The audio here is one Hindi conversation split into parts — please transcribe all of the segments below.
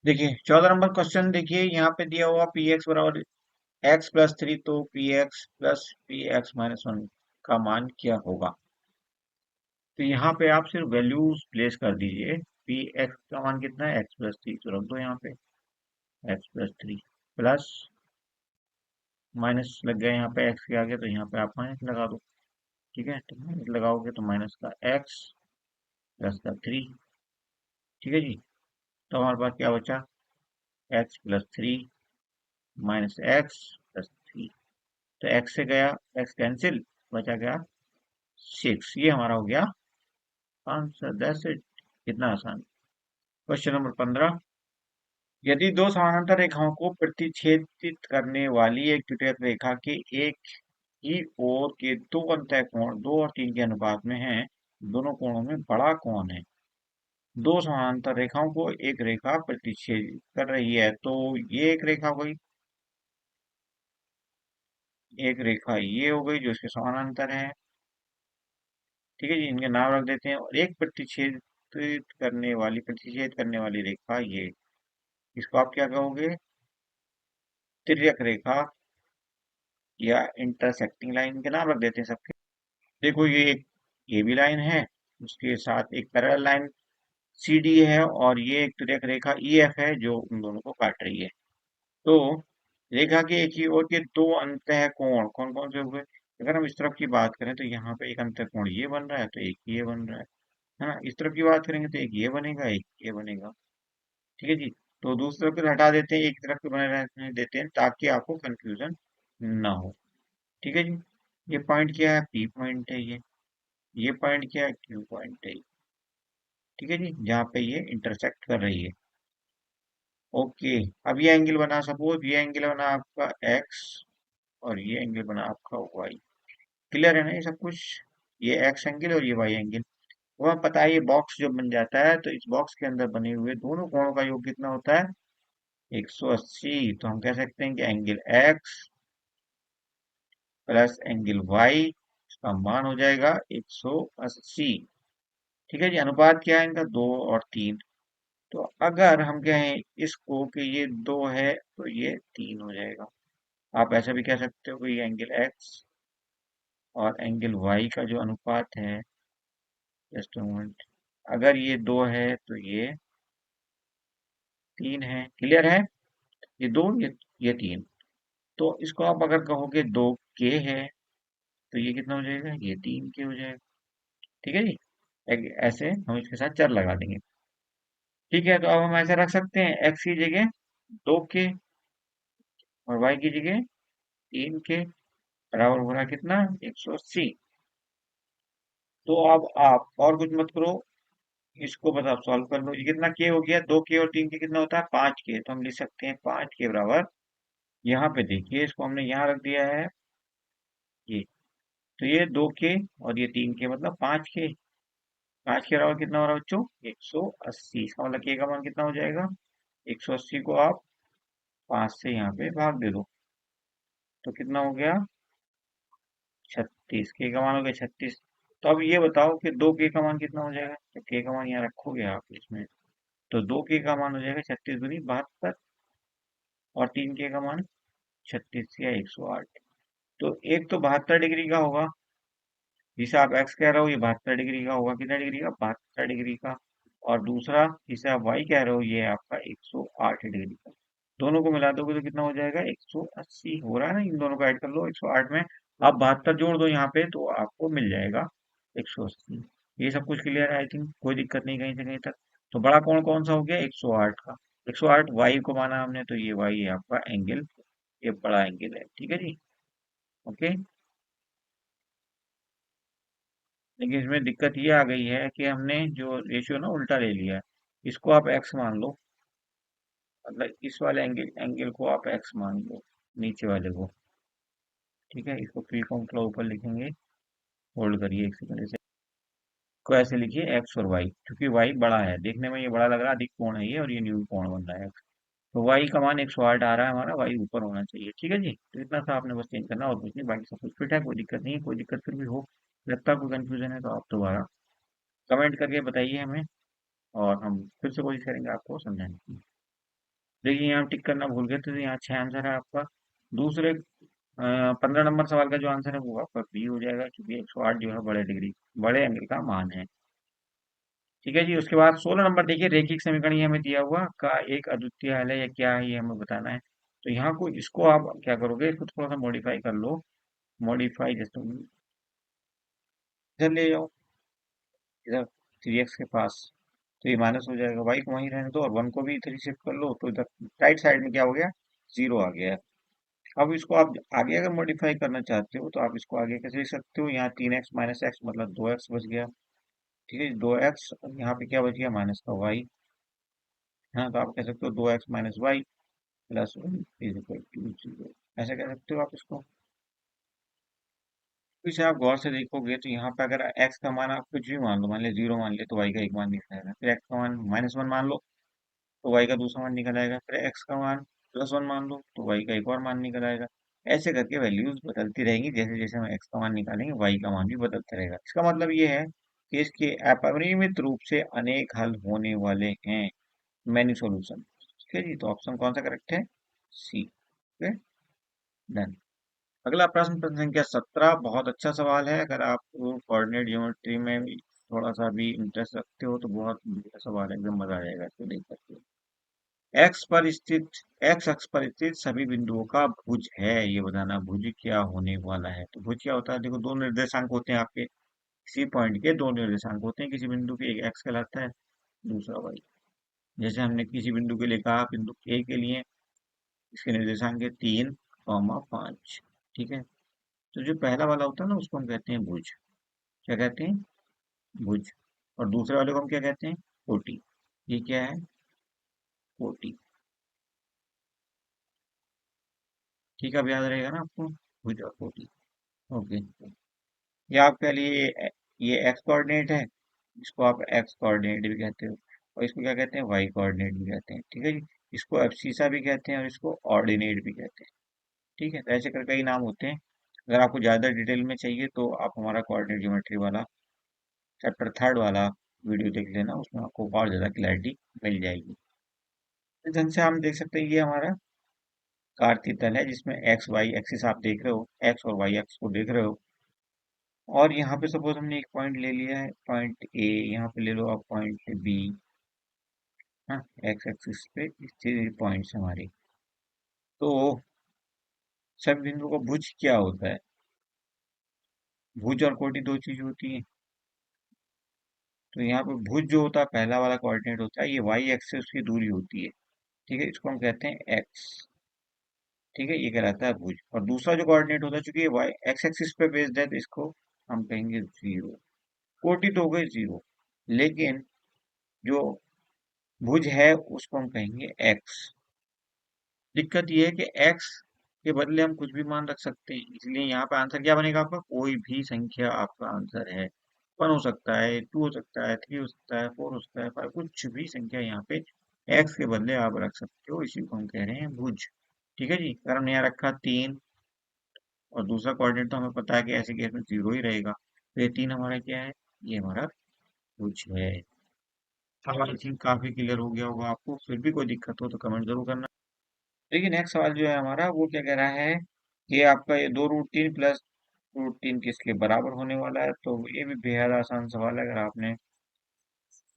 देखिए 14 नंबर क्वेश्चन देखिए, यहाँ पे दिया हुआ पी एक्स बराबर एक्स प्लस थ्री, तो P x plus P x minus one का मान क्या होगा। तो यहाँ पे आप सिर्फ वैल्यूज प्लेस कर दीजिए। पी एक्स का मान कितना है, एक्स प्लस थ्री, तो रख दो यहाँ पे x plus three plus minus लग गया यहाँ पे एक्स के आगे, तो यहाँ पे आप माइनस लगा दो। ठीक है, तो माइनस लगाओगे तो माइनस का एक्स प्लस का थ्री। ठीक है जी, तो हमारे पास क्या बचा, x plus three minus x plus three. तो एक्स से गया एक्स कैंसिल, बचा गया सिक्स। ये हमारा हो गया आंसर। That's it. कितना आसान। क्वेश्चन नंबर 15, यदि दो समानांतर रेखाओं को प्रतिच्छेदित करने वाली एक द्वितीयक रेखा के एक ही ओर के दो अंतः कोण 2 और 3 के अनुपात में हैं, दोनों कोणों में बड़ा कौन है। दो समानांतर रेखाओं को एक रेखा प्रतिच्छेदित कर रही है, तो ये एक रेखा हो गई, एक रेखा ये हो गई जो इसके समानांतर है। ठीक है जी, इनके नाम रख देते हैं। और एक प्रतिच्छेद करने वाली रेखा ये, इसको आप क्या कहोगे, तिर्यक रेखा या इंटरसेक्टिंग लाइन के नाम रख देते हैं सबके। देखो ये भी लाइन है, उसके साथ एक पैरेलल लाइन सी डी है, और ये एक तिर्यक रेखा ई एफ है जो उन दोनों को काट रही है। तो रेखा के एक ही ओर के दो अंतः कोण कौन कौन से हुए। अगर हम इस तरफ की बात करें तो यहाँ पे एक अंतः कोण ये बन रहा है, तो एक ये बन रहा है ना। इस तरफ की बात करेंगे तो एक ये बनेगा, एक ये बनेगा। ठीक है जी, तो दूसरी तरफ को हटा देते हैं, एक तरफ के बने रहने देते हैं ताकि आपको कंफ्यूजन ना हो। ठीक है जी, ये पॉइंट क्या है, पी पॉइंट है ये पॉइंट क्या है, क्यू पॉइंट है। ठीक है जी, जहाँ पे ये इंटरसेक्ट कर रही है। ओके, अब ये एंगल बना, सपोज ये एंगल बना आपका एक्स, और ये एंगल बना आपका वाई। क्लियर है ना ये सब कुछ। ये एक्स एंगल और ये वाई एंगल। वह पता है, ये बॉक्स जो बन जाता है, तो इस बॉक्स के अंदर बने हुए दोनों कोणों का योग कितना होता है, 180। तो हम कह सकते हैं कि angle x plus angle y, इसका मान हो जाएगा 180। ठीक है जी, अनुपात क्या है इनका, 2 और 3। तो अगर हम कहें इसको कि ये 2 है तो ये 3 हो जाएगा। आप ऐसा भी कह सकते हो कि ये एंगल एक्स और एंगल वाई का जो अनुपात है, जस्ट मोमेंट, अगर ये 2 है तो ये 3 है। क्लियर है, ये 2, ये 3। तो इसको आप अगर कहोगे 2 के है, तो ये कितना हो जाएगा, ये 3 के हो जाएगा। ठीक है जी, ऐसे हम इसके साथ चर लगा देंगे। ठीक है, तो अब हम ऐसे रख सकते हैं, एक्स की जगह 2 के और वाई की जगह 3 के, बराबर हो रहा है कितना, 180। तो अब आप और कुछ मत करो, इसको बस आप सॉल्व कर लो। ये कितना के हो गया, 2 के और 3 के कितना होता है, 5 के। तो हम लिख सकते हैं 5 के बराबर, यहाँ पे देखिए इसको हमने यहाँ रख दिया है ये। तो ये 2 के और ये 3 के, मतलब 5 के। 5 के बराबर कितना हो रहा है बच्चों, 180। इसका मतलब के का मान कितना हो जाएगा, 180 को आप 5 से यहाँ पे भाग दे दो, तो कितना हो गया, 36। के का मान हो गया 36। तो अब ये बताओ कि 2 के का मान कितना हो जाएगा। तो के का मान यहाँ रखोगे आप इसमें, तो 2 के का मान हो जाएगा 36 दूनी 72, और 3 के का मान 36 या 108। तो एक तो 72 डिग्री का होगा, जिसे आप एक्स कह रहे हो ये 72 डिग्री का होगा, कितना डिग्री का, 72 डिग्री का। और दूसरा जिसे आप वाई कह रहे हो ये आपका 108 डिग्री का। दोनों को मिला दोगे तो कितना हो जाएगा, 180 हो रहा है ना। इन दोनों को ऐड कर लो, 108 में आप 72 जोड़ दो यहाँ पे, तो आपको मिल जाएगा 180। ये सब कुछ क्लियर है, आई थिंक कोई दिक्कत नहीं कहीं से कहीं तक। तो बड़ा कोण कौन सा हो गया, 108 का। 108 वाई को माना हमने, तो ये वाई है आपका एंगल, ये बड़ा एंगल है। ठीक है जी, ओके। लेकिन इसमें दिक्कत ये आ गई है कि हमने जो रेशियो ना उल्टा ले लिया है। इसको आप एक्स मान लो, मतलब इस वाले एंगल को आप एक्स मान लो, नीचे वाले को। ठीक है, इसको फ्री फॉर्म थोड़ा ऊपर लिखेंगे, होल्ड करिए एक सेकंड से। को ऐसे लिखिए एक्स और वाई, क्योंकि वाई बड़ा है, देखने में ये बड़ा लग रहा है, अधिक कोण है ये, और ये न्यून कोण बन रहा है। तो वाई का मान 108 आ रहा है हमारा, वाई ऊपर होना चाहिए। ठीक है जी, तो इतना सा आपने बस चेंज करना और कुछ नहीं, बाकी सब कुछ फिट है, कोई दिक्कत नहीं है। कोई दिक्कत फिर भी हो, लगता कोई कंफ्यूजन है, तो आप दोबारा कमेंट करके बताइए हमें, और हम फिर से कोशिश करेंगे आपको समझाने की। देखिए यहाँ टिक करना भूल गए थे, तो यहाँ 6 आंसर है आपका। दूसरे 15 नंबर सवाल का जो आंसर है वो आपका बी हो जाएगा, क्योंकि 108 जो है बड़े डिग्री, बड़े एंगल का मान है। ठीक है जी। उसके बाद 16 नंबर देखिए, रैखिक समीकरण ये हमें दिया हुआ का एक अद्वितीय हल है या क्या है, ये हमें बताना है। तो यहाँ को इसको आप क्या करोगे, इसको थोड़ा सा मॉडिफाई कर लो। मॉडिफाई जैसे इधर ले जाओ, इधर 3x के पास, तो ये माइनस हो जाएगा, y को वहीं रहने दो और 1 को भी इधर शिफ्ट कर लो, तो इधर राइट साइड में क्या हो गया, 0 आ गया है। अब इसको आप आगे अगर मॉडिफाई करना चाहते हो तो आप इसको आगे कैसे लिख सकते हो, यहाँ 3x - x मतलब 2x बच गया। ठीक है, 2x और यहाँ पे क्या बच गया, माइनस का y। हाँ, तो आप कह सकते हो 2x - y plus 1 is equal to 0, ऐसा कह सकते हो आप इसको। तो इसे आप गौर से देखोगे तो यहाँ पे अगर x का मान आप कुछ भी मान लो, मान लिया 0 मान लिया, तो y का एक मान निकल आएगा। फिर x का मान -1 मान लो तो y का दूसरा मान निकल आएगा। फिर x का मान +1 मान लो तो y का एक और मान निकल आएगा। ऐसे करके वैल्यूज बदलती रहेंगी, जैसे जैसे हम x का मान निकालेंगे y का मान भी बदलता रहेगा। इसका मतलब ये है कि इसके अपरिमित रूप से अनेक हल होने वाले हैं, मैनी सॉल्यूशन। ठीक है जी, तो ऑप्शन कौन सा करेक्ट है, सी। Okay, done. अगला प्रश्न, प्रश्न संख्या 17, बहुत अच्छा सवाल है। अगर आप कोऑर्डिनेट ज्योमेट्री में भी थोड़ा सा भी इंटरेस्ट रखते हो तो बहुत बढ़िया सवाल है, एकदम मजा आ जाएगा इसको देख करके। एक्स पर स्थित, एक्स अक्ष पर स्थित सभी बिंदुओं का भुज है, ये बताना भुज क्या होने वाला है। तो भुज क्या होता है, देखो दो निर्देशांक होते हैं आपके, किसी पॉइंट के दो निर्देशांक होते हैं किसी बिंदु के, एक एक्स कहलाता है, दूसरा वाई। जैसे हमने किसी बिंदु के लिए कहा, बिंदु ए के लिए इसके निर्देशांक है 3, 5। ठीक है, तो जो पहला वाला होता है ना उसको हम कहते हैं भुज। क्या कहते हैं, भुज। और दूसरे वाले को हम क्या कहते हैं, कोटि। ये क्या है, कोटि। ठीक है, अब याद रहेगा ना आपको, भुज और कोटि। ओके, ये आपके लिए ये एक्स कोऑर्डिनेट है, इसको आप एक्स कोऑर्डिनेट भी कहते हो, और इसको क्या कहते हैं, वाई कोऑर्डिनेट भी कहते हैं। ठीक है जी, इसको एब्सिसा भी कहते हैं और इसको ऑर्डिनेट भी कहते हैं। ठीक है, तो ऐसे कर कई नाम होते हैं। अगर आपको ज़्यादा डिटेल में चाहिए तो आप हमारा कोऑर्डिनेट ज्योमेट्री वाला चैप्टर 3 वाला वीडियो देख लेना, उसमें आपको और ज़्यादा क्लैरिटी मिल जाएगी। इस ढंग से हम देख सकते हैं, ये हमारा कार्तीय तल है जिसमें एक्स वाई एक्सिस आप देख रहे हो, एक्स और वाई एक्स को देख रहे हो। और यहाँ पे सपोज हमने एक पॉइंट ले लिया है, पॉइंट ए, यहाँ पे ले लो आप पॉइंट बी। हाँ, एक्स एक्सिस पे स्थित पॉइंट्स हमारे। तो सब बिंदु का भुज क्या होता है, भुज और कोटि दो चीज होती है। तो यहाँ पे भुज जो होता है, पहला वाला कोऑर्डिनेट होता है, ये वाई एक्स से उसकी दूरी होती है। ठीक है, इसको हम कहते हैं एक्स। ठीक है, ये कहलाता है भुज। और दूसरा जो कोऑर्डिनेट होता है, चूंकि ये वाई एक्स एक्सिस पे बेस्ड है, तो इसको हम कहेंगे 0। कोटि तो हो गई 0, लेकिन जो भुज है उसको हम कहेंगे एक्स। दिक्कत ये है कि x के बदले हम कुछ भी मान रख सकते हैं, इसलिए यहाँ पे आंसर क्या बनेगा आपका, कोई भी संख्या आपका आंसर है। 1 हो सकता है, 2 हो सकता है, 3 हो सकता है, 4 हो सकता है, 5, कुछ भी संख्या यहाँ पे x के बदले आप रख सकते हो, इसी को हम कह रहे हैं भुज। ठीक है जी, अगर हमने यहाँ रखा 3 और दूसरा कोऑर्डिनेट तो हमें पता है कि ऐसे केस में 0 ही रहेगा, तो ये 3 हमारा क्या है, ये हमारा भुज है। सवाल आई थिंक काफी क्लियर हो गया होगा आपको, फिर भी कोई दिक्कत हो तो कमेंट जरूर करना। देखिए नेक्स्ट सवाल जो है हमारा वो क्या कह रहा है कि आपका ये 2√3 प्लस √3 किसके बराबर होने वाला है। तो ये भी बेहद आसान सवाल है, अगर आपने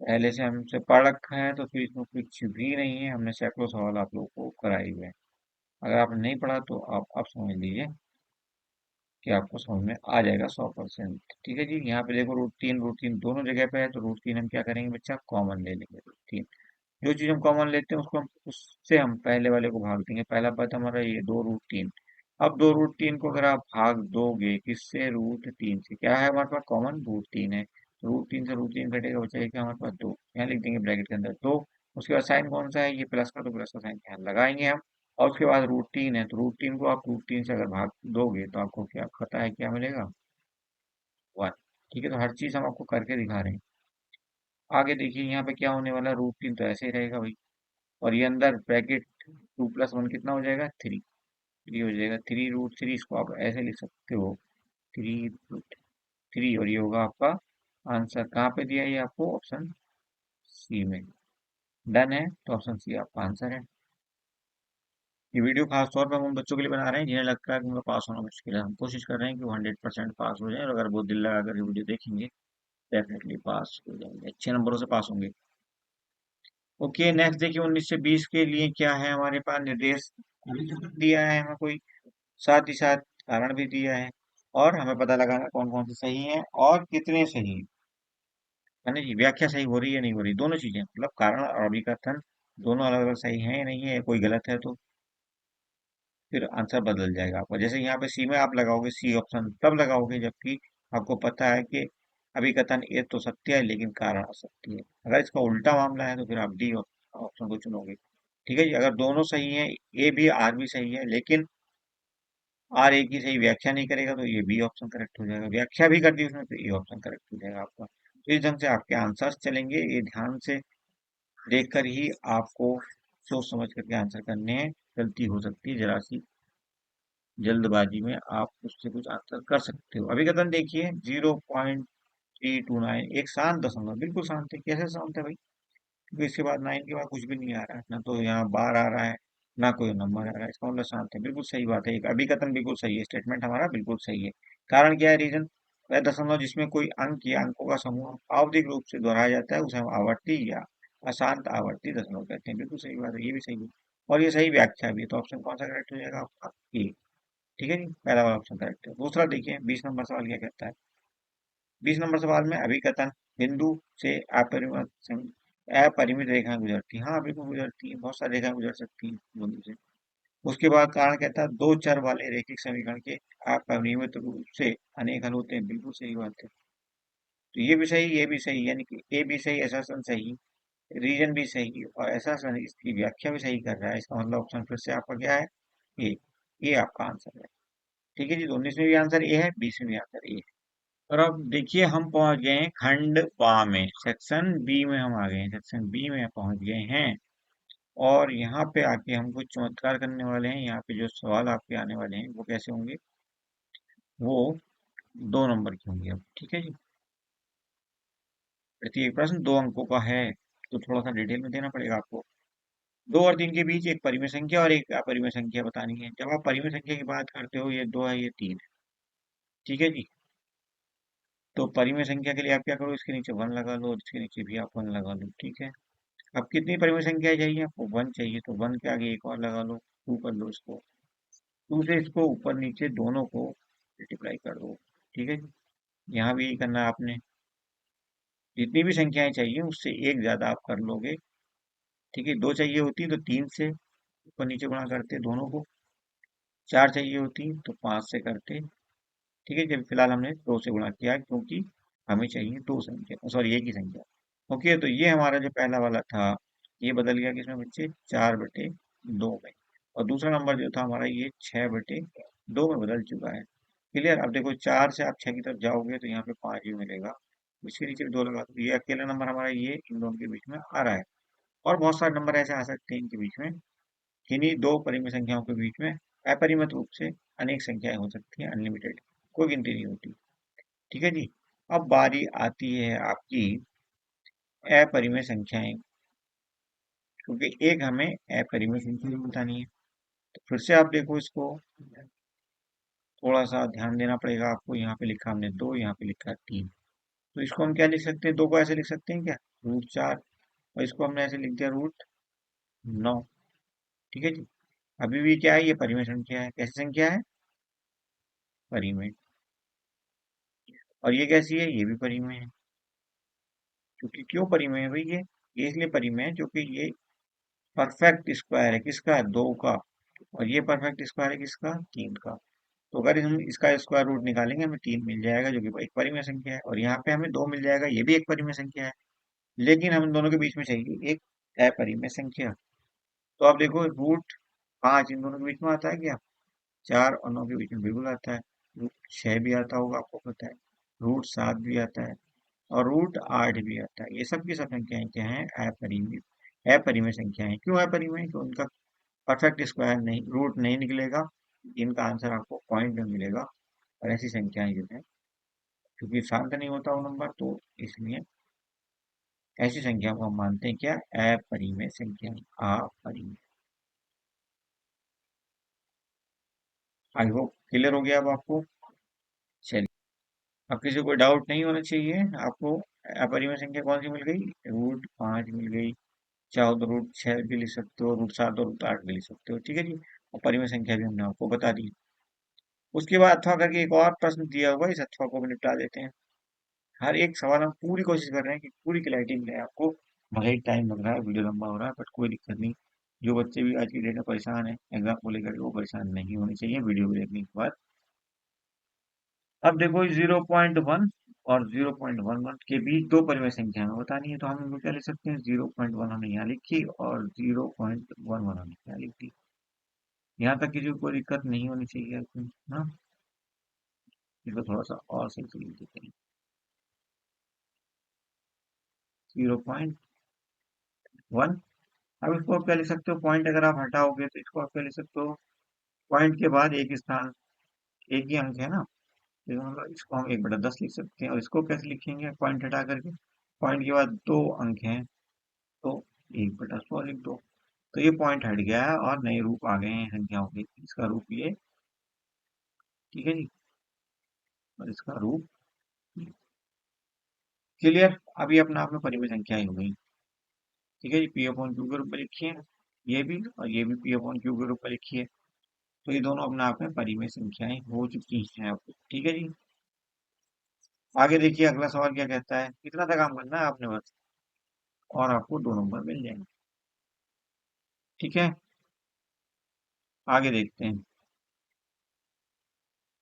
पहले से हमसे पढ़ रखा है तो फिर इसमें कुछ भी नहीं है, हमने सैकड़ों सवाल आप लोगों को कराए हुए हैं। अगर आपने नहीं पढ़ा तो आप समझ लीजिए कि आपको समझ में आ जाएगा 100%। ठीक है जी, यहाँ पे देखो √3 दोनों जगह पे है, तो √3 हम क्या करेंगे बच्चा, कॉमन ले लेंगे। √3 जो चीज हम कॉमन लेते हैं उसको हम उससे हम पहले वाले को भाग देंगे। पहला पद हमारा ये 2√3। अब 2√3 को अगर आप भाग दोगे किससे, √3 से, क्या है हमारे पास कॉमन, √3 है, तो √3 से √3 कटेगा, बचेगा क्या हमारे पास, 2। यहाँ लिख देंगे ब्रैकेट के अंदर 2। उसके बाद साइन कौन सा है, ये प्लस का, तो प्लस का साइन यहाँ लगाएंगे हम। और उसके बाद √3 है, तो √3 को आप √3 से अगर भाग दोगे तो आपको क्या पता है, क्या मिलेगा, 1। ठीक है, तो हर चीज हम आपको करके दिखा रहे हैं। आगे देखिए यहाँ पे क्या होने वाला है, √3 तो ऐसे ही रहेगा भाई, और ये अंदर ब्रैकेट 2 + 1 कितना हो जाएगा, 3। 3 हो जाएगा, 3√3, इसको आप ऐसे लिख सकते हो, 3√3, और ये होगा आपका आंसर। कहाँ पे दिया है ये आपको, ऑप्शन सी में। डन है, तो ऑप्शन सी आपका आंसर है। ये वीडियो खास तौर पर हम उन बच्चों के लिए बना रहे हैं जिन्हें लगता है कि उनका पास होना मुश्किल है। हम कोशिश कर रहे हैं कि वो 100% पास हो जाए, और अगर वो दिल लगा कर वीडियो देखेंगे डेफिनेटली पास हो जाएंगे, अच्छे नंबरों से पास होंगे। ओके, नेक्स्ट देखिए 19 से 20 के लिए क्या है हमारे पास निर्देश अभी तक दिया है हमें कोई, साथ ही साथ कारण भी दिया है, और हमें पता लगाना कौन कौन से सही है और कितने सही है। यानी कि व्याख्या सही हो रही है नहीं हो रही, दोनों चीजें, मतलब कारण और अभिकथन दोनों अलग अलग सही है या नहीं है, कोई गलत है तो फिर आंसर बदल जाएगा आपका। जैसे यहाँ पे सी में आप लगाओगे, सी ऑप्शन तब लगाओगे जबकि आपको पता है कि अभिकथन ए तो सत्य है लेकिन कारण असत्य है। अगर इसका उल्टा मामला है तो फिर आप डी ऑप्शन को चुनोगे। ठीक है जी, अगर दोनों सही है, ए भी आर भी सही है, लेकिन आर ए की सही व्याख्या नहीं करेगा तो ये बी ऑप्शन करेक्ट हो जाएगा, व्याख्या भी कर दी उसने तो ए ऑप्शन करेक्ट हो जाएगा आपका। तो इस ढंग से आपके आंसर्स चलेंगे, ये ध्यान से देखकर ही आपको सोच समझ करके आंसर करने हैं। गलती हो सकती है जरा सी, जल्दबाजी में आप उससे कुछ आंसर कर सकते हो। अभिकथन देखिए 0.329, एक शांत दशमलव, बिल्कुल शांत है। कैसे शांत है भाई? क्योंकि इसके बाद 9 के बाद कुछ भी नहीं आ रहा है, ना तो यहाँ बार आ रहा है ना कोई नंबर आ रहा है, इसका मतलब शांत है। बिल्कुल सही बात है, एक अभिकथन बिल्कुल सही है, स्टेटमेंट हमारा बिल्कुल सही है। कारण क्या है, रीजन? वह दशमलव जिसमें कोई अंक या अंकों का समूह आवधिक रूप से दोहराया जाता है उसे हम आवर्ती या अशांत आवर्ती दशमलव कहते हैं। बिल्कुल सही बात है, ये भी सही है। और ये सही व्याख्या भी है, तो ऑप्शन कौन सा करेक्ट हो जाएगा आपका? ए। ठीक है जी, पहला वाला ऑप्शन करेक्ट है। दूसरा देखिए 20 नंबर सवाल क्या कहता है। 20 नंबर सवाल में अभिकथन बिंदु से अपरिमित अपरिमित रेखाएं गुजरती हैं। हाँ बिल्कुल गुजरती हैं, बहुत सारी रेखाएं गुजर सकती हैं बिंदु से। उसके बाद कारण कहता है दो चर वाले रैखिक समीकरण के अपरिमित रूप से अनेक हल होते हैं। बिल्कुल सही बात है, तो ये भी सही ये भी सही, यानी कि ए भी सही, एसर्शन सही, रीजन भी सही, और एसर्शन इसकी व्याख्या भी सही कर रहा है। इसका मतलब ऑप्शन फिर से आपका क्या है? ए। ये आपका आंसर है। ठीक है जी, तो 19 में भी आंसर ए है, 20 में भी आंसर ए है। और अब देखिए हम पहुंच गए हैं खंड बा में, सेक्शन बी में हम आ गए हैं, सेक्शन बी में पहुंच गए हैं। और यहाँ पे आके हम कुछ चमत्कार करने वाले हैं। यहाँ पे जो सवाल आपके आने वाले हैं वो कैसे होंगे, वो 2 नंबर के होंगे अब। ठीक है जी, प्रत्येक प्रश्न 2 अंकों का है, तो थोड़ा सा डिटेल में देना पड़ेगा आपको। 2 और 3 के बीच एक परिमेय संख्या और एक अपरिमेय संख्या बतानी है। जब आप परिमेय संख्या की बात करते हो, ये 2 है ये 3 है। ठीक है जी, तो परिमेय संख्या के लिए आप क्या करो, इसके नीचे 1 लगा लो और इसके नीचे भी आप 1 लगा लो। ठीक है, अब कितनी परिमेय संख्या चाहिए आपको? 1 चाहिए, तो 1 के आगे एक और लगा लो, 2 कर लो इसको। 2 से इसको ऊपर नीचे दोनों को मल्टीप्लाई कर दो। ठीक है, यहाँ भी यही करना है आपने। जितनी भी संख्याएं चाहिए उससे एक ज्यादा आप कर लोगे। ठीक है, 2 चाहिए होती तो 3 से ऊपर नीचे गुणा करते दोनों को, 4 चाहिए होती तो 5 से करते। ठीक है, जब फिलहाल हमने 2 से गुणा किया क्योंकि हमें चाहिए 2 संख्या, सॉरी एक ही संख्या। ओके, तो ये हमारा जो पहला वाला था ये बदल गया किसमें बच्चे? 4/2 में। और दूसरा नंबर जो था हमारा ये 6/2 में बदल चुका है। क्लियर? अब देखो 4 से आप 6 की तरफ जाओगे तो यहाँ पे 5 ही मिलेगा, इसके नीचे भी 2 लगा दो। ये अकेला नंबर हमारा ये इन दोनों के बीच में आ रहा है। और बहुत सारे नंबर ऐसे आ सकते हैं इनके बीच में, किन्हीं 2 परिमित संख्याओं के बीच में अपरिमित रूप से अनेक संख्याएं हो सकती हैं, अनलिमिटेड, कोई गिनती नहीं होती। ठीक है जी, अब बारी आती है आपकी अपरिमेय संख्याएं, क्योंकि एक हमें अपरिमेय संख्या भी बतानी है। तो फिर से आप देखो इसको, थोड़ा सा ध्यान देना पड़ेगा आपको। यहाँ पे लिखा हमने 2, यहाँ पे लिखा 3, तो इसको हम क्या लिख सकते हैं? 2 को ऐसे लिख सकते हैं क्या? √4। और इसको हमने ऐसे लिख दिया √9। ठीक है जी, अभी भी क्या है, ये परिमेय संख्या है। कैसी संख्या है? परिमेय। और ये कैसी है? ये भी परिमेय है। क्योंकि क्यों परिमेय है भाई ये इसलिए परिमेय है क्योंकि ये परफेक्ट स्क्वायर है, किसका? 2 का। और ये परफेक्ट स्क्वायर है किसका? 3 का। तो अगर हम इसका स्क्वायर रूट निकालेंगे हमें 3 मिल जाएगा, जो कि एक परिमेय संख्या है, और यहाँ पे हमें 2 मिल जाएगा, ये भी एक परिमेय संख्या है। लेकिन हम इन दोनों के बीच में चाहिए एक अपरिमेय संख्या। तो आप देखो √5 इन दोनों के बीच में आता है क्या? 4 और 9 के बीच में बिल्कुल आता है। √6 भी आता होगा, आपको पता है। √7 भी आता है, और √8 भी आता है। ये सब की सब संख्याएं क्या है? अपरिमेय। अपरिमेय संख्याएं क्यों अपरिमेय? क्योंकि उनका परफेक्ट स्क्वायर नहीं, रूट नहीं निकलेगा, इनका आंसर आपको पॉइंट में मिलेगा। और ऐसी संख्याएं जो है, क्योंकि शांत नहीं होता वो नंबर, तो इसलिए ऐसी संख्या को हम मानते हैं क्या? अपरिमेय संख्या। अपरिमेय। आई होप क्लियर हो गया अब आपको। चलिए, अब किसी को डाउट नहीं होना चाहिए। आपको अपरिमेय संख्या कौन सी मिल गई? √5 मिल गई। चाहो तो √6 भी लिख सकते हो, √7 और √8 भी लिख सकते हो, ठीक है जी। और परिमेय संख्या भी हमने आपको बता दी। उसके बाद अथवा करके एक और प्रश्न दिया हुआ है, इस अथवा को भी निपटा देते हैं। हर एक सवाल हम पूरी कोशिश कर रहे हैं कि पूरी क्लैरिटी मिले आपको। भले ही टाइम लग रहा है, वीडियो लंबा हो रहा है, बट कोई दिक्कत नहीं। जो बच्चे भी आज की डेट में परेशान है एग्जाम को लेकर, वो परेशान नहीं होने चाहिए वीडियो को देखने के बाद। अब देखो 0.1 और 0.11 के बीच दो परिमेय संख्या हमें बतानी है, तो हम इनको क्या लिख सकते हैं? 0.1 हमने यहाँ लिखी और 0.11 हमने यहाँ लिख दी। यहाँ तक किसी को कोई दिक्कत नहीं होनी चाहिए ना। इसको थोड़ा सा और सही से लिख देते हैं। 0.1। अब इसको आप क्या लिख सकते हो? पॉइंट अगर आप हटाओगे तो इसको आप क्या लिख सकते हो? पॉइंट के बाद एक स्थान, एक ही अंक है ना, तो मतलब इसको हम 1/10 लिख सकते हैं। और इसको कैसे लिखेंगे पॉइंट हटा करके? पॉइंट के बाद दो अंक हैं, तो 1/100 लिख दो। तो ये पॉइंट हट गया है और नए रूप आ गए हैं संख्याओं के। इसका रूप ये, ठीक है जी, और इसका रूप क्लियर। अभी अपना आप में परिमेय संख्या ही हो गई, ठीक है जी। P/Q के रूप में लिखिए ये भी, और ये भी P/Q के रूप में लिखिए। तो ये दोनों अपने आप में परिमेय संख्याएं हो चुकी हैं अब, ठीक है जी। आगे देखिए अगला सवाल क्या कहता है। कितना तक काम करना है आपने बस, और आपको 2 नंबर मिल जाएंगे, ठीक है। आगे देखते हैं।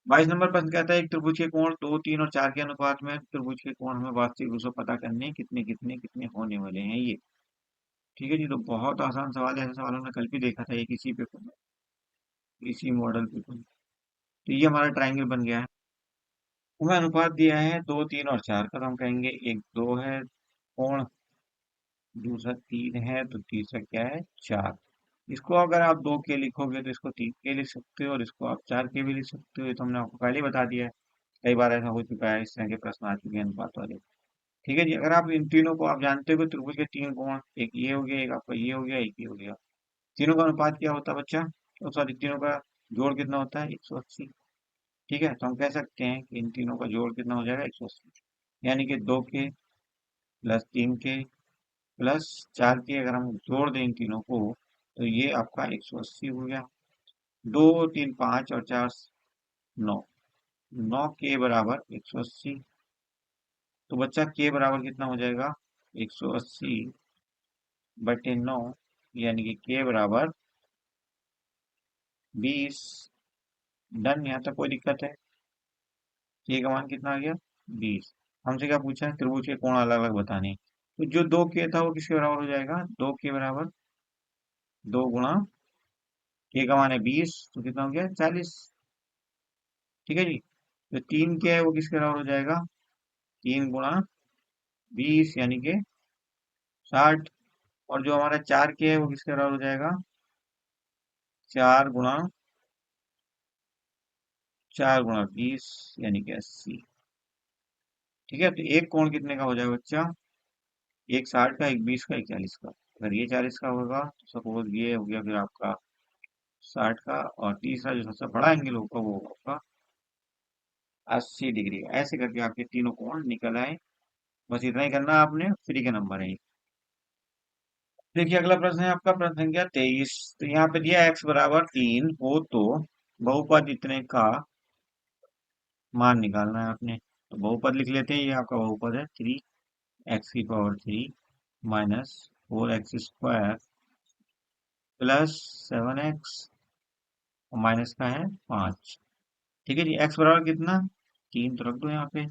22 नंबर प्रश्न कहता है एक त्रिभुज के कोण 2, 3 और 4 के अनुपात में त्रिभुज के कोण हमें वास्तविक रूप से पता करने हैं, कितने कितने कितने होने वाले हैं ये, ठीक है जी। तो बहुत आसान सवाल है, ऐसे सवाल हमने कल भी देखा था एक इसी पेपर में, इसी मॉडल पेपर में। तो ये हमारा ट्राइंगल बन गया है। हमें अनुपात दिया है 2, 3 और 4 का, तो हम कहेंगे एक 2 है कोण, दूसरा 3 है, तो तीसरा क्या है? 4। इसको अगर आप 2 के लिखोगे तो इसको 3 के लिख सकते हो, और इसको आप 4 के भी लिख सकते हो। ये तो हमने आपको पहले ही बता दिया है, कई बार ऐसा हो चुका है, इस तरह के प्रश्न आ चुके हैं अनुपात वाले, ठीक है जी। अगर आप इन तीनों को आप जानते हो कि त्रिभुज के 3 कोण, एक ये हो गया, एक आपका ये हो गया, एक ये हो गया, तीनों का अनुपात क्या होता है बच्चा? तो सॉरी, तीनों का जोड़ कितना होता है? 180, ठीक है। तो हम कह सकते हैं कि इन तीनों का जोड़ कितना हो जाएगा? 180, यानी कि 2 के प्लस 3 के प्लस 4 के अगर हम जोड़ दें इन तीनों को, तो ये आपका 180 हो गया। 2, 3, 5 और 4 9, 9 के बराबर 180। तो बच्चा के बराबर कितना हो जाएगा? 180/9, यानी कि के बराबर 20। डन, यहाँ तक कोई दिक्कत है? के का मान कितना आ गया? 20। हमसे क्या पूछा है? त्रिभुज के कोण अलग अलग बताने हैं। तो जो 2 के था वो किसके बराबर हो जाएगा? 2 के बराबर 2 गुणा के का मान है 20, तो कितना हो गया? 40, ठीक है जी। जो 3 के है वो किसके बराबर हो जाएगा? 3 गुणा 20, यानी कि 60। और जो हमारा 4 के है वो किसके बराबर हो जाएगा? 4 गुणा 20, यानी कि 80, ठीक है। तो एक कोण कितने का हो जाएगा बच्चा? एक 60 का, एक 20 का, एक 40 का। अगर ये 40 का होगा तो सपोज ये हो गया फिर आपका 60 का, और तीसरा जो सबसे बड़ा एंगल होगा वो होगा 80 डिग्री का। ऐसे करके आपके तीनों कोण निकल आए। बस इतना ही करना है आपने, फ्री के नंबर है। देखिए अगला प्रश्न है आपका, प्रश्न संख्या 23। तो यहाँ पे दिया x बराबर 3 हो तो बहुपद इतने का मान निकालना है आपने। तो बहुपद लिख लेते हैं, ये आपका बहुपद है 3x³ minus 4x² plus 7x, और माइनस का है 5, ठीक है जी। x बराबर कितना? 3, तो रख दो यहाँ पे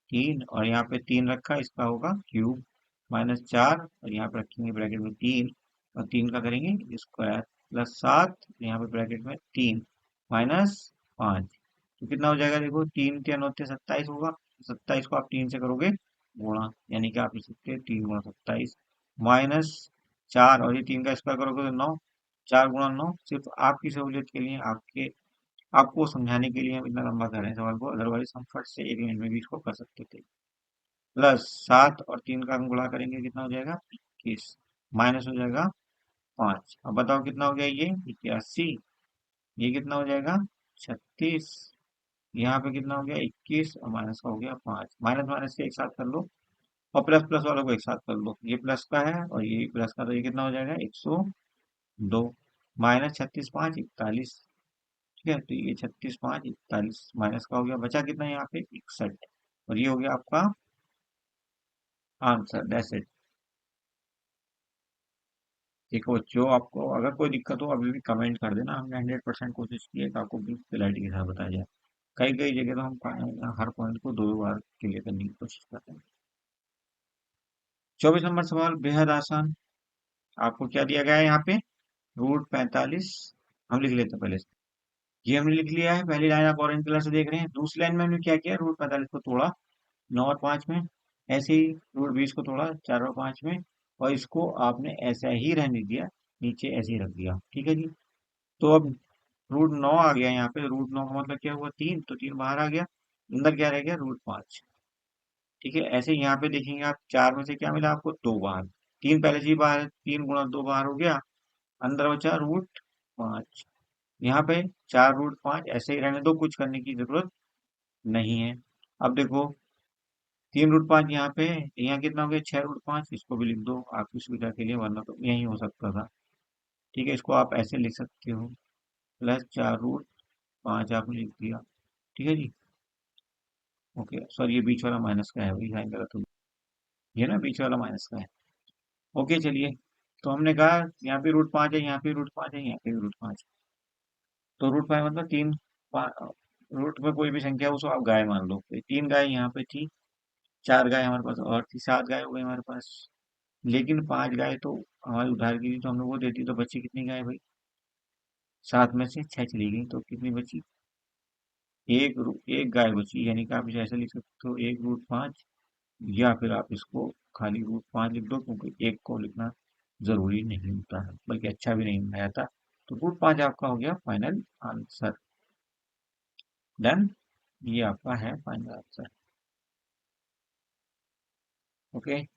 3, और यहाँ पे 3 रखा, इसका होगा क्यूब, माइनस 4, और यहाँ पे रखेंगे ब्रैकेट में 3, और 3 का करेंगे स्क्वायर, प्लस 7, यहाँ पे ब्रैकेट में 3, माइनस 5। तो कितना हो जाएगा? देखो 3×3 होते 27 होगा। 27 को आप 3 से करोगे गुणा, यानी कि आप लिख सकते हैं 3 गुणा 27, माइनस 4, और ये 3 का स्क्वायर करोगे तो 9। 4 गुणा 9, सिर्फ आपकी सहूलियत के लिए, आपको समझाने के लिए हम इतना लंबा कर रहे हैं सवाल को, अदरवाइज हम फट से 1 मिनट में भी इसको कर सकते थे। प्लस 7 और 3 का हम गुणा करेंगे, कितना हो जाएगा? 21, माइनस हो जाएगा 5। अब बताओ कितना हो गया? ये 81। ये कितना हो जाएगा? 36, यहाँ पे कितना हो गया 21, और माइनस का हो गया 5, माइनस माइनस के एक साथ कर लो, और प्लस प्लस वालों को एक साथ कर लो, ये प्लस का है और ये प्लस का, तो ये कितना हो जाएगा 102, माइनस 36 5 41। ठीक है, तो ये 36 5 41 माइनस का हो गया, बचा कितना यहाँ पे 61, और ये हो गया आपका आंसर, दैट्स इट। देखो बच्चों, आपको अगर कोई दिक्कत हो अभी भी कमेंट कर देना, हमने 100% कोशिश की है कि आपको बिल्कुल क्लैरिटी के साथ बताया जाए। कई कई जगह तो हम हर पॉइंट को दो दो बार क्लियर करने की कोशिश करते हैं। 24 नंबर सवाल बेहद आसान। आपको क्या दिया गया है यहाँ पे, √45, हम लिख लेते हैं पहले से। ये हमने लिख लिया है, पहली लाइन आप ऑरेंज कलर से देख रहे हैं। दूसरी लाइन में हमने क्या किया, √45 को तोड़ा 9 और 5 में, ऐसे ही √20 को तोड़ा 4 और 5 में, और इसको आपने ऐसा ही रहने दिया, नीचे ऐसे ही रख दिया। ठीक है जी। तो अब √9 आ गया यहाँ पे, √9 का मतलब क्या हुआ 3, तो 3 बाहर आ गया, अंदर क्या रह गया √5। ठीक है, ऐसे ही यहाँ पे देखेंगे आप, 4 में से क्या मिला आपको, 2 बाहर, 3 पहले से ही बाहर है, 3 गुणा 2 बाहर हो गया, अंदर बचा √5। यहाँ पे 4 √5 ऐसे ही रहने दो, कुछ करने की जरूरत नहीं है। अब देखो 3 √5 यहाँ पे, यहाँ कितना हो गया 6 √5, इसको भी लिख दो आपकी सुविधा के लिए, वरना तो यही हो सकता था। ठीक है, इसको आप ऐसे लिख सकते हो, प्लस 4 √5 आपने लिख दिया। ठीक है जी। ओके, सॉरी ये बीच वाला माइनस का है, वही साइन गलत हो गया, ये ना बीच वाला माइनस का है। ओके चलिए, तो हमने कहा यहाँ पे √5 है, यहाँ पे √5 है, यहाँ पे √5, तो √5 मतलब 3, रूट में कोई भी संख्या हो उसको आप गाय मान लो। तो 3 गाय यहाँ पे थी, 4 गाय हमारे पास और थी, 7 गाय हो गई हमारे पास, लेकिन 5 गाय तो हमारी उधार की थी, तो हम लोग वो देती, तो बची कितनी गाय भाई, 7 में से 6 चली गई, तो कितनी बची, एक गाय बची, यानी कि आप इसे ऐसे लिख सकते हो 1 √5, या फिर आप इसको खाली √5 लिख दो, क्योंकि एक को लिखना जरूरी नहीं होता है, बल्कि अच्छा भी नहीं बनाया था। तो √5 आपका हो गया फाइनल आंसर। डन, ये आपका है फाइनल आंसर। ओके,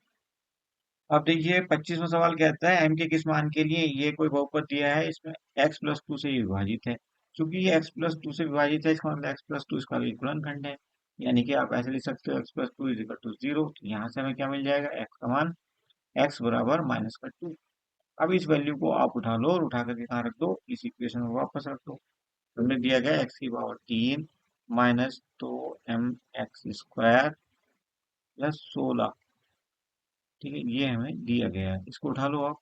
अब देखिए 25वां सवाल कहता है m के किस मान के लिए ये कोई बहुपद दिया है, इसमें x+2 से ये विभाजित है। क्योंकि ये x+2 से विभाजित है, इसका मतलब x+2 इसका भी गुणनखंड है, यानी कि आप ऐसे लिख सकते हो x+2 = 0। तो यहाँ से हमें क्या मिल जाएगा, x का मान x बराबर -2। अब इस वैल्यू को आप उठा लो, और उठा करके कहाँ रख दो, इस इक्वेशन में वापस रख दो। तो हमें दिया गया x³ -2mx² +16। ठीक है, ये हमें दिया गया है, इसको उठा लो आप।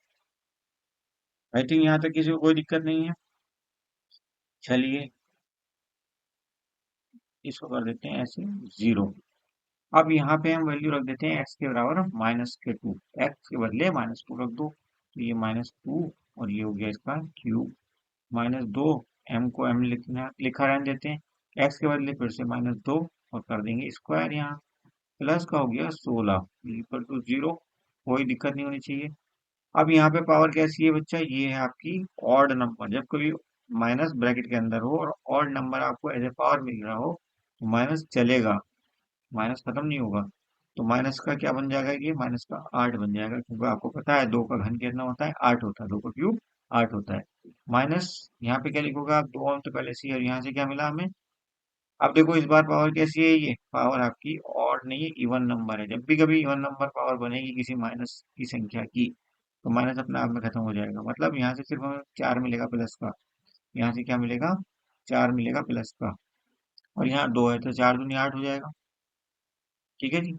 आई थिंक यहाँ तक किसी को कोई दिक्कत नहीं है। चलिए इसको कर देते हैं ऐसे 0। अब यहाँ पे हम वैल्यू रख देते हैं x के बराबर -2, x के बदले -2 रख दो, तो ये -2, और ये हो गया इसका क्यूब, -2, m को m लिखा रहने देते हैं, x के बदले फिर से -2, और कर देंगे स्क्वायर, यहाँ प्लस का हो गया 16 = 0, कोई दिक्कत नहीं होनी चाहिए। अब यहाँ पे पावर कैसी है बच्चा, ये है आपकी ऑड नंबर, जब कभी माइनस ब्रैकेट के अंदर हो और ऑड नंबर आपको एज ए पावर मिल रहा हो, तो माइनस चलेगा, माइनस खत्म नहीं होगा। तो माइनस का क्या बन जाएगा, ये माइनस का 8 बन जाएगा, क्योंकि आपको पता है 2 का घन कितना होता है, 8 होता है, 2 का क्यूब 8 होता है। माइनस यहाँ पे क्या लिखोगे आप, 2 तो पहले से ही, और यहाँ से क्या मिला हमें। अब देखो इस बार पावर कैसी है, ये पावर आपकी ऑड नहीं है, इवन नंबर है। जब भी कभी इवन नंबर पावर बनेगी किसी माइनस की संख्या की, तो माइनस अपने आप में खत्म हो जाएगा, मतलब यहाँ से सिर्फ हमें 4 मिलेगा प्लस का, यहाँ से क्या मिलेगा, 4 मिलेगा प्लस का, और यहाँ 2 है, तो 4 दूनी 8 हो जाएगा। ठीक है जी,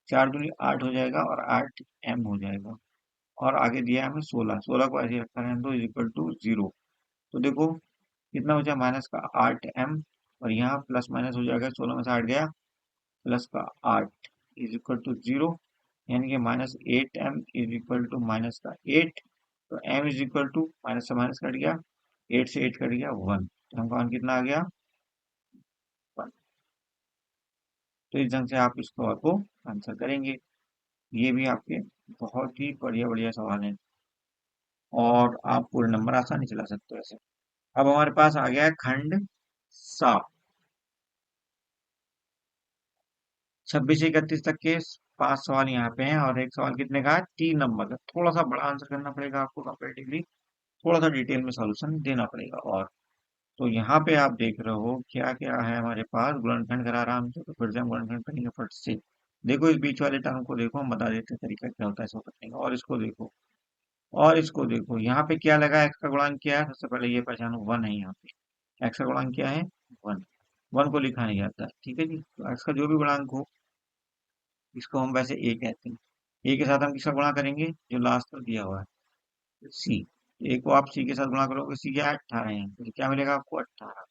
4 दूनी 8 हो जाएगा, और 8 m हो जाएगा, और आगे दिया है हमें 16, 16 को ऐसे रखा रहने दो, = 0। तो देखो कितना बचा, माइनस का 8m, और यहाँ प्लस माइनस हो जाएगा, 16 में से 8 गया, प्लस का 8 = 0, यानी कि -8m माइनस का 8, तो m माइनस से माइनस कट गया, 8 से 8 कट गया 1, तो हमका मान कितना आ गया 1। तो इस ढंग से आप इस सवाल को आंसर करेंगे। ये भी आपके बहुत ही बढ़िया बढ़िया सवाल हैं, और आप पूरे नंबर आसानी चला सकते हो ऐसे। अब हमारे पास आ गया है खंड 7, 26 से 31 तक के 5 सवाल यहाँ पे हैं, और एक सवाल कितने का है, 3 नंबर का। थोड़ा सा बड़ा आंसर करना पड़ेगा आपको कंपेरेटिवली, थोड़ा सा डिटेल में सॉल्यूशन देना पड़ेगा। और तो यहाँ पे आप देख रहे हो क्या क्या है हमारे पास, गुणनखंड करा रहा हमसे, तो फिर से हम गुणनखंड करेंगे फट से। देखो इस बीच वाले टर्म को देखो, हम बता देते हैं तरीका क्या होता है इसको करने का। और इसको देखो, और इसको देखो, यहाँ पे क्या लगा, एक्स का गुणांक क्या है, सबसे पहले ये पहचानो, वन है यहाँ पे। एक्स का गुणांक क्या है, वन। वन को लिखा नहीं जाता, ठीक है जी। तो एक्स का जो भी गुणांक हो, इसको हम वैसे ए कहते हैं। ए के साथ हम किसका गुणा करेंगे, जो लास्ट पर दिया हुआ है, सी। ए को आप सी के साथ गुणा करोगे, सी क्या है, 18 है, तो क्या मिलेगा आपको, 18।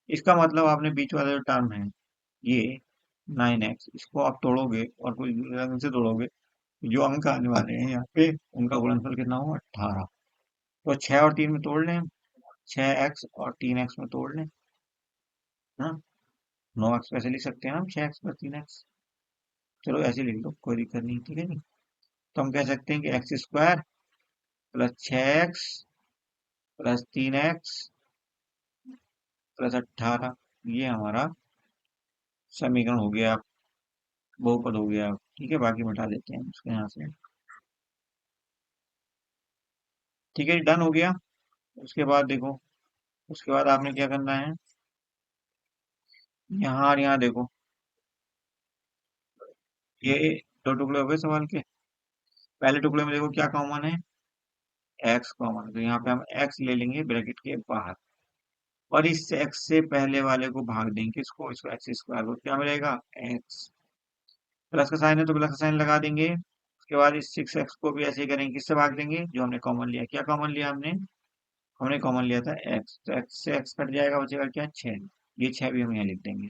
इसका मतलब आपने बीच वाला जो टर्म है, ये 9x, इसको आप तोड़ोगे और कोई रंग से तोड़ोगे, जो अंक आने वाले हैं यहाँ पे, उनका गुणनफल कितना हो, 18। तो 6 और 3 में तोड़ लें, 6x और 3x में तोड़ लें, हाँ। 9x वैसे लिख सकते हैं हम, 6x प्लस 3x। चलो ऐसे लिख लो, कोई दिक्कत नहीं, ठीक है जी। तो हम कह सकते हैं कि x square plus 6x plus 3x plus 18, ये हमारा समीकरण हो गया, बहुपद हो गया। ठीक है, बाकी मिटा देते हैं उसके यहाँ से। ठीक है, डन हो गया। उसके बाद देखो, उसके बाद आपने क्या करना है, यहाँ और यहाँ देखो, ये दो टुकड़े हो गए सवाल के। पहले टुकड़े में देखो क्या कॉमन है, एक्स कॉमन है, तो यहाँ पे हम एक्स ले लेंगे ब्रैकेट के बाहर, और इस एक्स से पहले वाले को भाग देंगे, इसको एक्स स्क्वायर को, क्या मिलेगा, एक्स। प्लस का साइन है तो प्लस का साइन लगा देंगे। उसके बाद इस 6x को भी ऐसे ही करेंगे, किससे भाग देंगे, जो हमने कॉमन लिया। क्या कॉमन लिया हमने, हमने कॉमन लिया था एक्स, तो एक्स से एक्स कट जाएगा, बचेगा क्या, 6। ये 6 भी हम यहाँ लिख देंगे,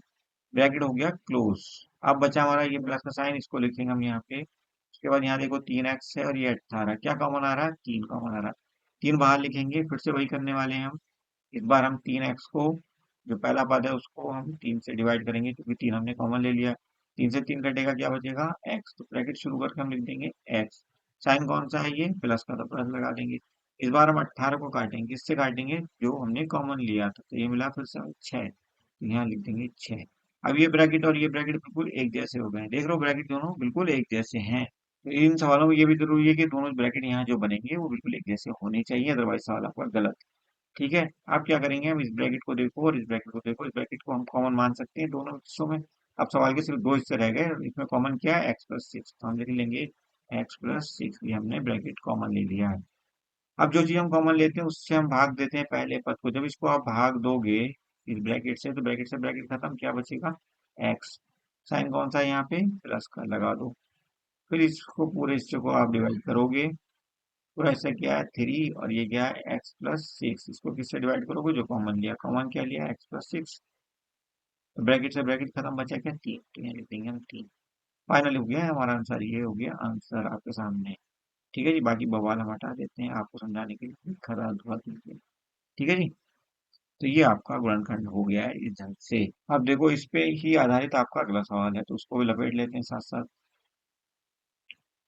ब्रैकेट हो गया क्लोज। अब बचा हमारा ये प्लस का साइन, इसको लिखेंगे हम यहाँ पे। उसके बाद यहाँ देखो 3x है और ये 18, क्या कॉमन आ रहा है, 3 कॉमन आ रहा है। 3 बाहर लिखेंगे, फिर से वही करने वाले हैं हम। इस बार हम 3x को, जो पहला पद है उसको हम 3 से डिवाइड करेंगे, क्योंकि 3 हमने कॉमन ले लिया। 3 से 3 कटेगा, क्या बचेगा, x। तो ब्रैकेट शुरू करके हम लिख देंगे x। साइन कौन सा है, ये प्लस का, तो प्लस लगा देंगे। इस बार हम 18 को काटेंगे, किससे काटेंगे, जो हमने कॉमन लिया था, तो ये मिला फिर से 6, तो यहाँ लिख देंगे 6। अब ये ब्रैकेट और ये ब्रैकेट बिल्कुल एक जैसे हो गए, देख लो ब्रैकेट दोनों बिल्कुल एक जैसे हैं। तो इन सवालों में ये भी जरूरी है कि दोनों ब्रैकेट यहाँ जो बनेंगे वो बिल्कुल एक जैसे होने चाहिए, अदरवाइज सवाल आपका गलत। ठीक है, आप क्या करेंगे, हम इस ब्रैकेट को देखो और इस ब्रैकेट को देखो, इस ब्रैकेट को हम कॉमन मान सकते हैं दोनों हिस्सों में। अब सवाल के सिर्फ दो हिस्से रह गए, इसमें कॉमन क्या है, x+6, तो हम लिख लेंगे x+6, ये हमने ब्रैकेट कॉमन ले लिया है। अब जो चीज हम कॉमन लेते हैं उससे हम भाग देते हैं पहले पद को, जब इसको आप भाग दोगे इस ब्रैकेट से, तो ब्रैकेट से ब्रैकेट खत्म, क्या बचेगा, x। साइन कौन सा है यहाँ पे, प्लस का लगा दो। फिर इसको पूरे हिस्से को आप डिवाइड करोगे, पूरा हिस्सा क्या है, 3, और ये क्या है, x+6। इसको किससे डिवाइड करोगे, जो कॉमन लिया, कॉमन क्या लिया, x+6। तो ब्रैकेट से ब्रैकेट खत्म, बचा क्या, 3, तो यहाँ लिख देंगे हम 3। फाइनल हो गया है हमारा आंसर, ये हो गया आंसर आपके सामने। ठीक है जी, बाकी बवाल हम हटा देते हैं आपको समझाने के लिए, खरा अधूरा कीजिए। ठीक है जी। तो ये आपका गुणनखंड हो गया है इस ढंग से। अब देखो इस पे ही आधारित आपका अगला सवाल है, तो उसको भी लपेट लेते हैं साथ साथ,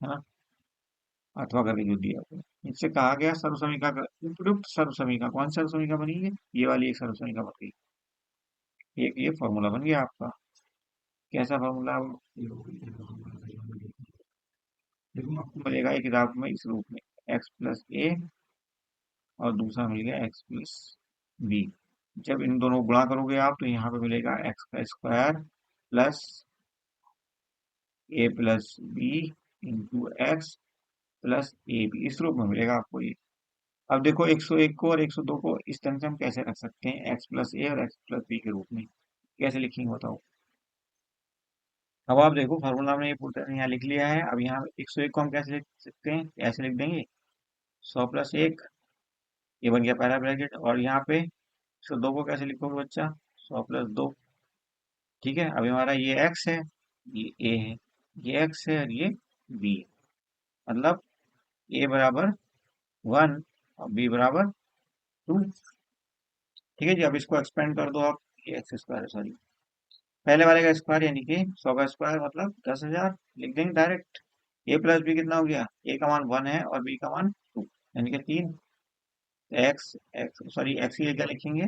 है ना। अथवा करके जो दिया हुआ है, इससे कहा गया सर्वसमीका उपयुक्त सर्वसमीका, कौन सी सर्वसमीका बनी है, ये वाली एक सर्वसमीका बन गई। एक ये फॉर्मूला बन गया आपका, कैसा फॉर्मूला, देखो आपको मिलेगा एक किताब में इस रूप में, x+a और दूसरा मिल गया x+b। जब इन दोनों को गुणा करोगे आप, तो यहाँ पे मिलेगा एक्स का square plus a+b into x plus a b, इस रूप में मिलेगा आपको ये। अब देखो 101 को और 102 को इस तरह से हम कैसे रख सकते हैं, x+a और x+b के रूप में, कैसे लिखेंगे बताओ। अब आप देखो फार्मूला में ये पूरा यहाँ लिख लिया है। अब यहाँ 101 को हम कैसे लिख सकते हैं, ऐसे लिख देंगे, 100+1, ये बन गया पहला ब्रैकेट। और यहाँ पे 102 को कैसे लिखोगे बच्चा, 100+2। ठीक है, अभी हमारा ये x है, ये a है, ये x है और ये b है। मतलब a बराबर 1 और b बराबर 2। ठीक है जी, अब इसको एक्सपेंड कर दो आप, ये एक्स स्क्वायर, सॉरी, पहले वाले का स्क्वायर यानी कि 100 का स्क्वायर मतलब 10,000, लिख देंगे डायरेक्ट। ए प्लस बी कितना हो गया, ए का मान 1 है और बी का मान 2, यानी कि 3। एक्स एक्स सॉरी, एक्स की जगह लिखेंगे,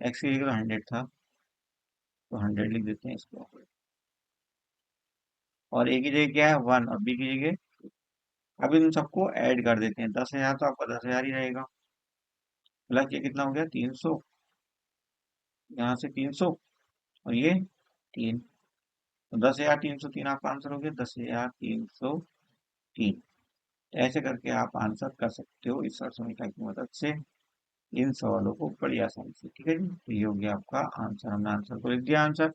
एक्स की जगह 100 था, तो 100 लिख देते हैं इसको। और ए की जगह क्या है, 1, और बी की जगह, अब इन सबको ऐड कर देते हैं, 10,000 तो आपका 10,000 ही रहेगा। प्लस ये कितना हो गया 300, यहाँ से 300, और ये 3, तो 10,303 आपका आंसर हो गया, 10,303। ऐसे करके आप आंसर कर सकते हो इस समीकरण की मदद से इन सवालों को बड़ी आसानी से। ठीक है जी, तो ये हो गया आपका आंसर, हमने आंसर को लिख दिया आंसर।